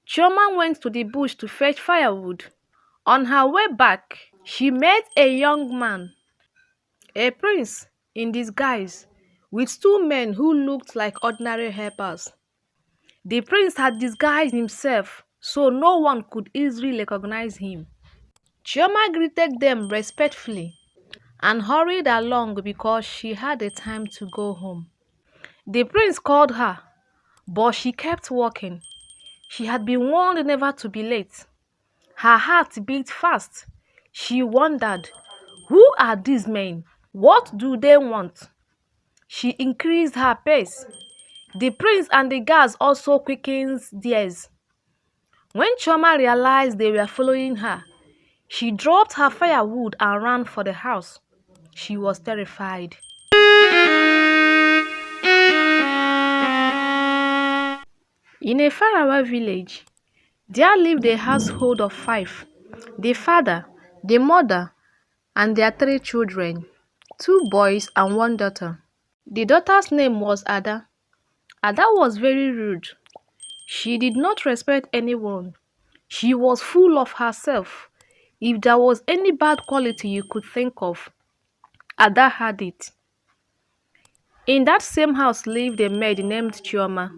Chioma went to the bush to fetch firewood. On her way back, she met a young man, a prince in disguise, with two men who looked like ordinary helpers. The prince had disguised himself so no one could easily recognize him. Chioma greeted them respectfully and hurried along because she had a time to go home. The prince called her, but she kept walking. She had been warned never to be late. Her heart beat fast. She wondered, who are these men? What do they want? She increased her pace. The prince and the guards also quickened theirs. When Chioma realized they were following her, she dropped her firewood and ran for the house. She was terrified. In a faraway village, there lived a household of 5: the father, the mother, and their 3 children, 2 boys and 1 daughter. The daughter's name was Ada. Ada was very rude. She did not respect anyone. She was full of herself. If there was any bad quality you could think of, Ada had it. In that same house lived a maid named Chioma.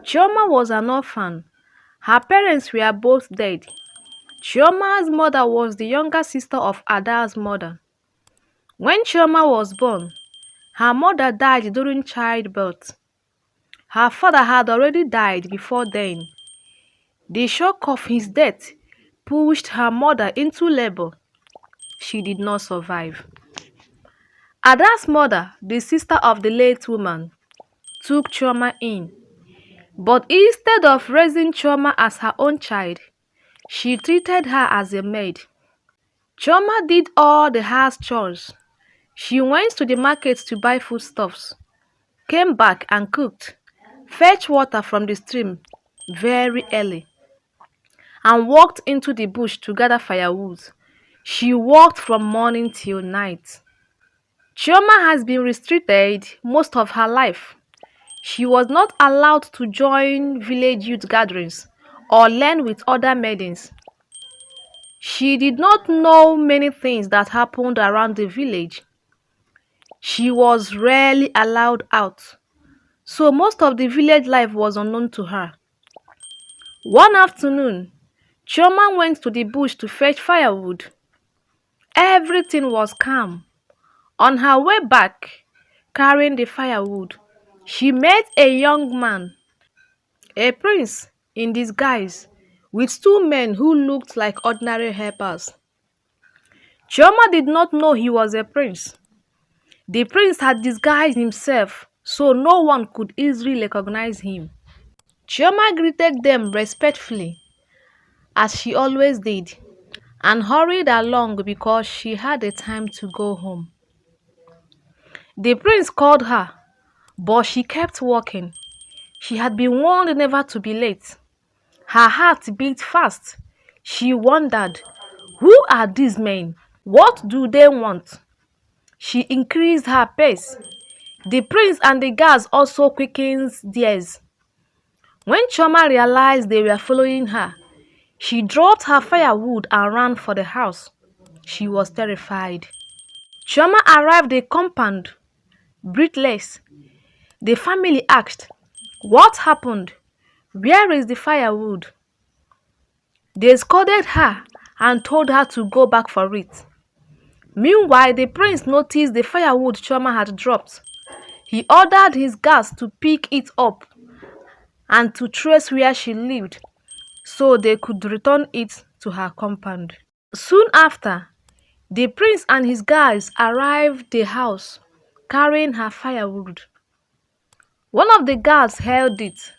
Chioma was an orphan. Her parents were both dead. Chioma's mother was the younger sister of Ada's mother. When Chioma was born, her mother died during childbirth. Her father had already died before then. The shock of his death pushed her mother into labor. She did not survive. Ada's mother, the sister of the late woman, took Chioma in. But instead of raising Chioma as her own child, she treated her as a maid. Chioma did all the house chores. She went to the market to buy foodstuffs, came back and cooked, fetched water from the stream very early, and walked into the bush to gather firewood. She worked from morning till night. Chioma has been restricted most of her life. She was not allowed to join village youth gatherings or learn with other maidens. She did not know many things that happened around the village. She was rarely allowed out, so most of the village life was unknown to her. One afternoon, Chioma went to the bush to fetch firewood. Everything was calm. On her way back, carrying the firewood, she met a young man, a prince in disguise, with 2 men who looked like ordinary helpers. Chioma did not know he was a prince. The prince had disguised himself so no one could easily recognize him. Chioma greeted them respectfully, as she always did, and hurried along because she had a time to go home. The prince called her, but she kept walking. She had been warned never to be late. Her heart beat fast. She wondered, who are these men? What do they want? She increased her pace. The prince and the guards also quickened theirs. When Chioma realized they were following her, she dropped her firewood and ran for the house. She was terrified. Chioma arrived at the compound, breathless. The family asked, "What happened? Where is the firewood?" They scolded her and told her to go back for it. Meanwhile, the prince noticed the firewood Chioma had dropped. He ordered his guards to pick it up and to trace where she lived so they could return it to her compound. Soon after, the prince and his guards arrived at the house carrying her firewood. One of the guards held it.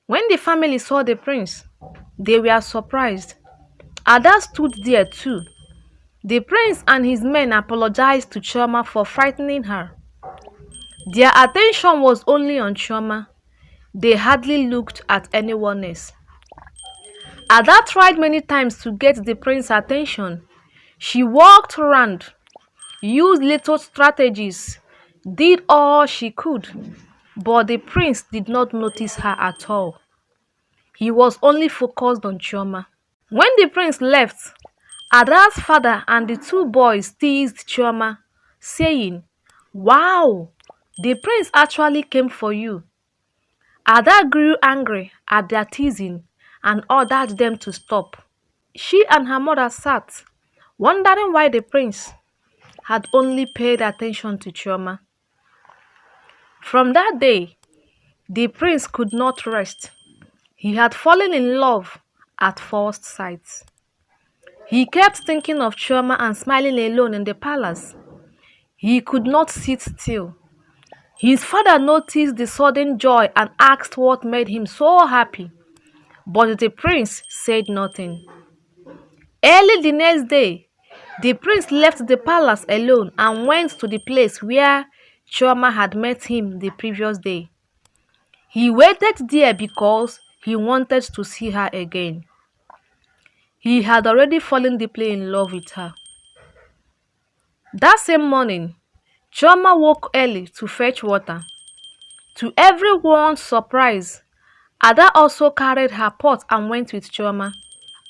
When the family saw the prince, they were surprised. Ada stood there too. The prince and his men apologized to Chioma for frightening her. Their attention was only on Chioma. They hardly looked at anyone else. Ada tried many times to get the prince's attention. She walked around, used little strategies, did all she could, but the prince did not notice her at all. He was only focused on Chioma. When the prince left, Ada's father and the two boys teased Chioma, saying, "Wow, the prince actually came for you." Ada grew angry at their teasing and ordered them to stop. She and her mother sat, wondering why the prince had only paid attention to Chioma. From that day, the prince could not rest. He had fallen in love at first sight. He kept thinking of Chioma and smiling alone in the palace. He could not sit still. His father noticed the sudden joy and asked what made him so happy, but the prince said nothing. Early the next day, the prince left the palace alone and went to the place where Chioma had met him the previous day. He waited there because he wanted to see her again. He had already fallen deeply in love with her. That same morning, Chioma woke early to fetch water. To everyone's surprise, Ada also carried her pot and went with Chioma.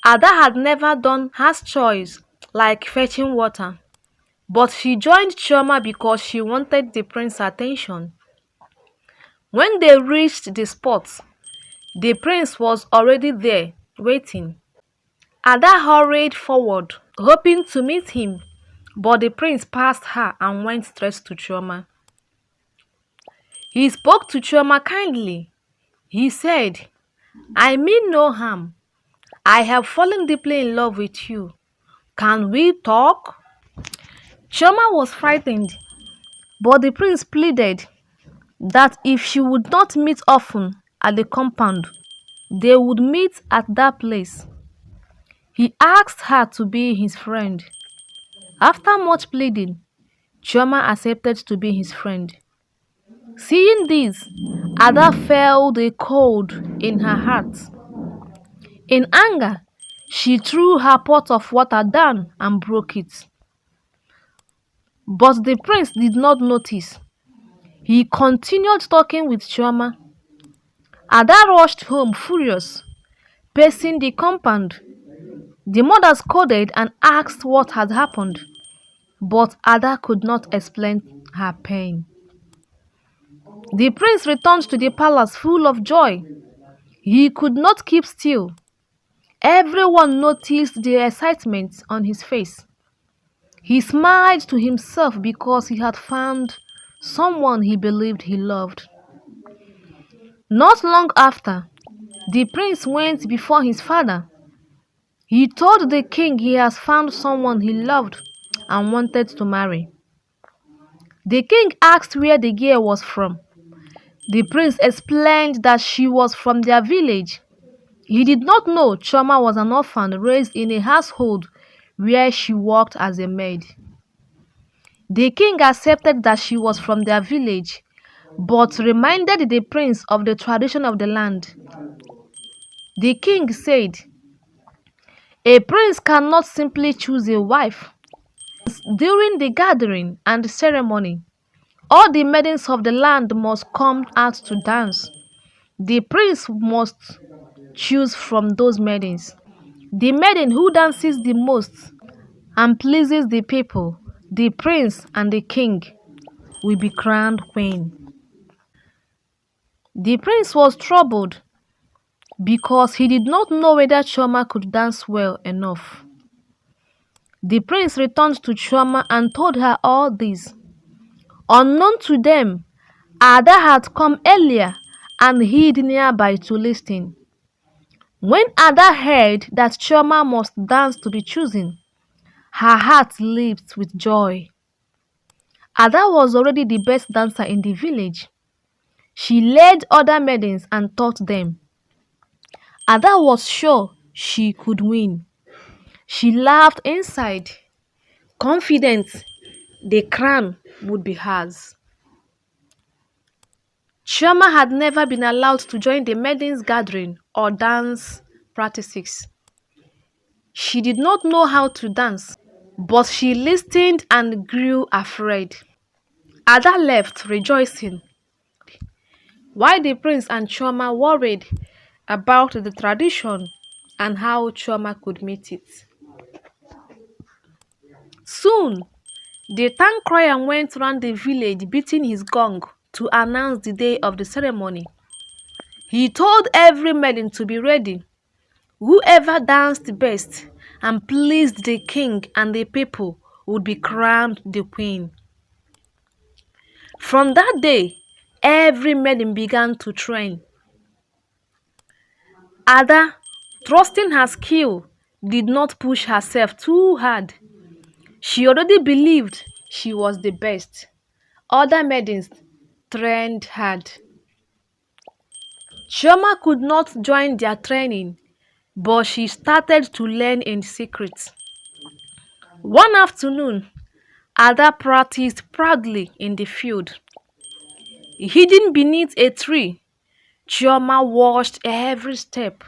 Ada had never done harsh chores like fetching water, but she joined Chioma because she wanted the prince's attention. When they reached the spot, the prince was already there, waiting. Ada hurried forward, hoping to meet him, but the prince passed her and went straight to Chioma. He spoke to Chioma kindly. He said, "I mean no harm. I have fallen deeply in love with you. Can we talk?" Chioma was frightened, but the prince pleaded that if she would not meet often at the compound, they would meet at that place. He asked her to be his friend. After much pleading, Chioma accepted to be his friend. Seeing this, Ada felt a cold in her heart. In anger, she threw her pot of water down and broke it. But the prince did not notice. He continued talking with Chioma. Ada rushed home furious, pacing the compound. The mother scolded and asked what had happened, but Ada could not explain her pain. The prince returned to the palace full of joy. He could not keep still. Everyone noticed the excitement on his face. He smiled to himself because he had found someone he believed he loved. Not long after, the prince went before his father. He told the king he has found someone he loved and wanted to marry. The king asked where the girl was from. The prince explained that she was from their village. He did not know Chioma was an orphan raised in a household where she worked as a maid. The king accepted that she was from their village, but reminded the prince of the tradition of the land. The king said, "A prince cannot simply choose a wife." During the gathering and the ceremony, all the maidens of the land must come out to dance. The prince must choose from those maidens. The maiden who dances the most and pleases the people, the prince and the king, will be crowned queen. The prince was troubled because he did not know whether Chioma could dance well enough. The prince returned to Chioma and told her all this. Unknown to them, Ada had come earlier and hid nearby to listen. When Ada heard that Chioma must dance to be chosen, her heart leaped with joy. Ada was already the best dancer in the village. She led other maidens and taught them. Ada was sure she could win. She laughed inside, confident the crown would be hers. Chioma had never been allowed to join the maidens' gathering or dance practices. She did not know how to dance, but she listened and grew afraid. Ada left rejoicing, while the prince and Chioma worried about the tradition and how Chioma could meet it. Soon, the town crier went round the village beating his gong to announce the day of the ceremony. He told every maiden to be ready. Whoever danced best and pleased the king and the people would be crowned the queen. From that day, every maiden began to train. Ada, trusting her skill, did not push herself too hard. She already believed she was the best. Other maidens trained hard. Chioma could not join their training, but she started to learn in secret. One afternoon, Ada practiced proudly in the field. Hidden beneath a tree, Chioma watched every step.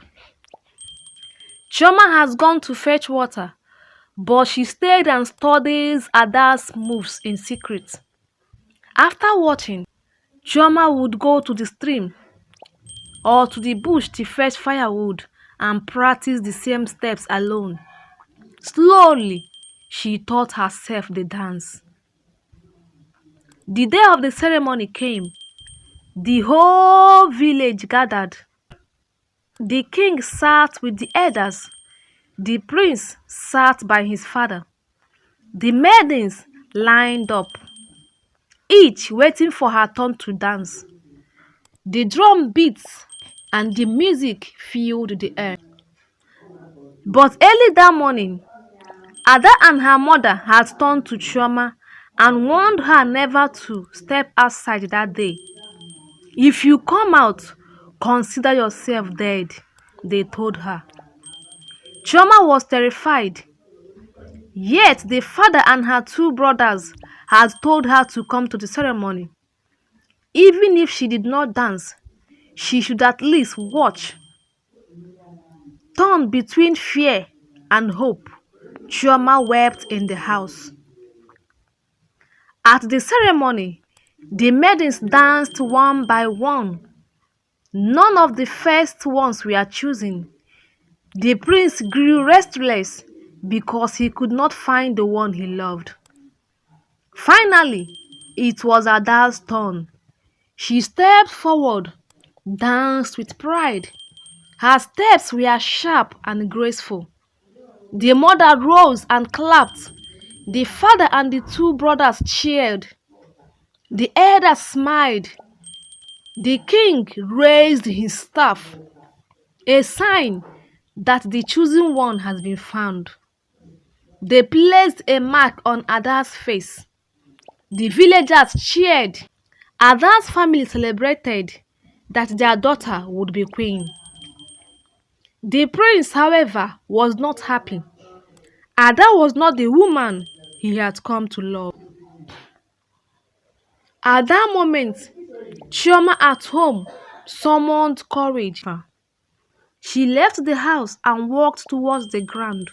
Chioma has gone to fetch water, but she stayed and studies Ada's moves in secret. After watching, Chioma would go to the stream or to the bush to fetch firewood and practice the same steps alone. Slowly, she taught herself the dance. The day of the ceremony came. The whole village gathered. The king sat with the elders. The prince sat by his father. The maidens lined up, each waiting for her turn to dance. The drum beat and the music filled the air. But early that morning, Ada and her mother had turned to Chioma and warned her never to step outside that day. If you come out, consider yourself dead, they told her. Chioma was terrified. Yet the father and her two brothers had told her to come to the ceremony. Even if she did not dance, she should at least watch. Torn between fear and hope, Chioma wept in the house. At the ceremony, the maidens danced one by one. None of the first ones were chosen. The prince grew restless because he could not find the one he loved. Finally, it was Ada's turn. She stepped forward, danced with pride. Her steps were sharp and graceful. The mother rose and clapped. The father and the two brothers cheered. The elders smiled. The king raised his staff, a sign that the chosen one has been found. They placed a mark on Ada's face. The villagers cheered. Ada's family celebrated that their daughter would be queen. The prince, however, was not happy. Ada was not the woman he had come to love. At that moment, Chioma at home summoned courage. She left the house and walked towards the ground.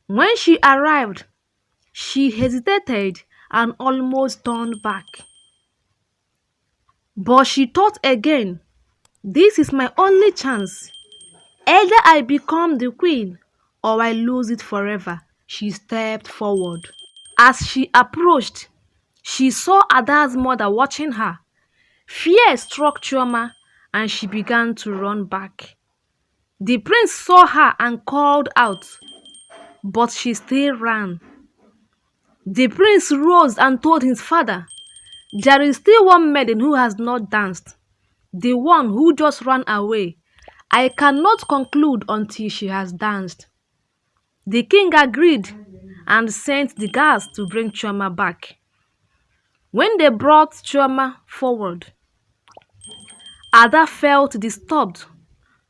When she arrived, she hesitated and almost turned back. But she thought again, this is my only chance. Either I become the queen or I lose it forever. She stepped forward. As she approached, she saw Ada's mother watching her. Fear struck Chioma and she began to run back. The prince saw her and called out, but she still ran. The prince rose and told his father, there is still one maiden who has not danced, the one who just ran away. I cannot conclude until she has danced. The king agreed and sent the guards to bring Chioma back. When they brought Chioma forward, Ada felt disturbed,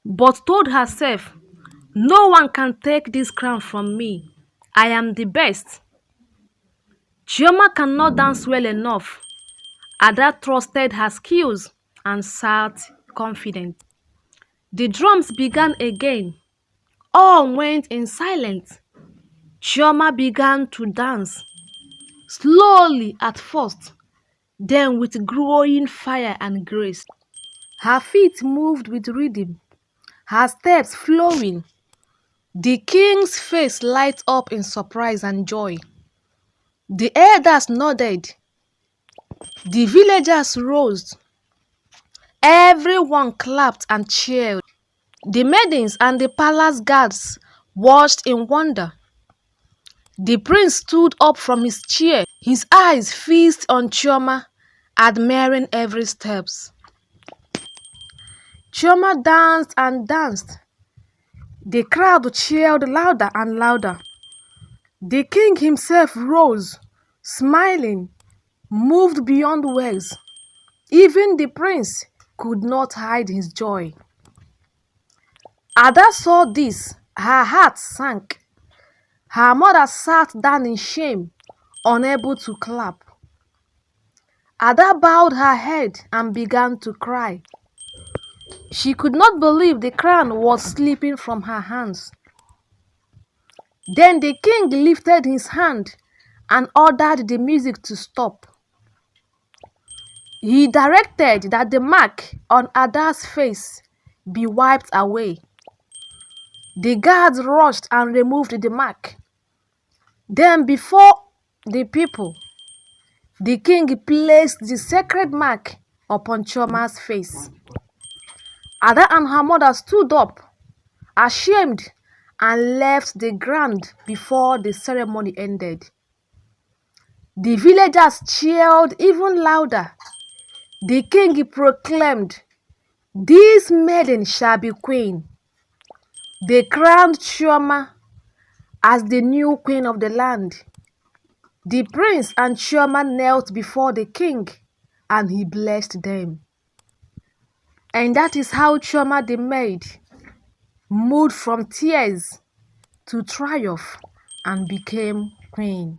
but told herself, no one can take this crown from me. I am the best. Chioma cannot dance well enough. Ada trusted her skills and sat confident. The drums began again. All went in silence. Chioma began to dance, slowly at first, then with growing fire and grace. Her feet moved with rhythm. her steps flowing. The king's face lighted up in surprise and joy. The elders nodded. The villagers rose. Everyone clapped and cheered. The maidens and the palace guards watched in wonder. The prince stood up from his chair, his eyes fixed on Chioma, admiring every step. Chioma danced and danced. The crowd cheered louder and louder. The king himself rose, smiling, moved beyond words. Even the prince could not hide his joy. Ada saw this, her heart sank. Her mother sat down in shame, unable to clap. Ada bowed her head and began to cry. She could not believe the crown was slipping from her hands. Then the king lifted his hand and ordered the music to stop. He directed that the mark on Ada's face be wiped away. The guards rushed and removed the mark. Then before the people, the king placed the sacred mark upon Chioma's face. Ada and her mother stood up, ashamed, and left the ground before the ceremony ended. The villagers cheered even louder. The king proclaimed, "This maiden shall be queen." They crowned Chioma as the new queen of the land. The prince and Chioma knelt before the king, and he blessed them. And that is how Chioma the maid moved from tears to triumph and became queen.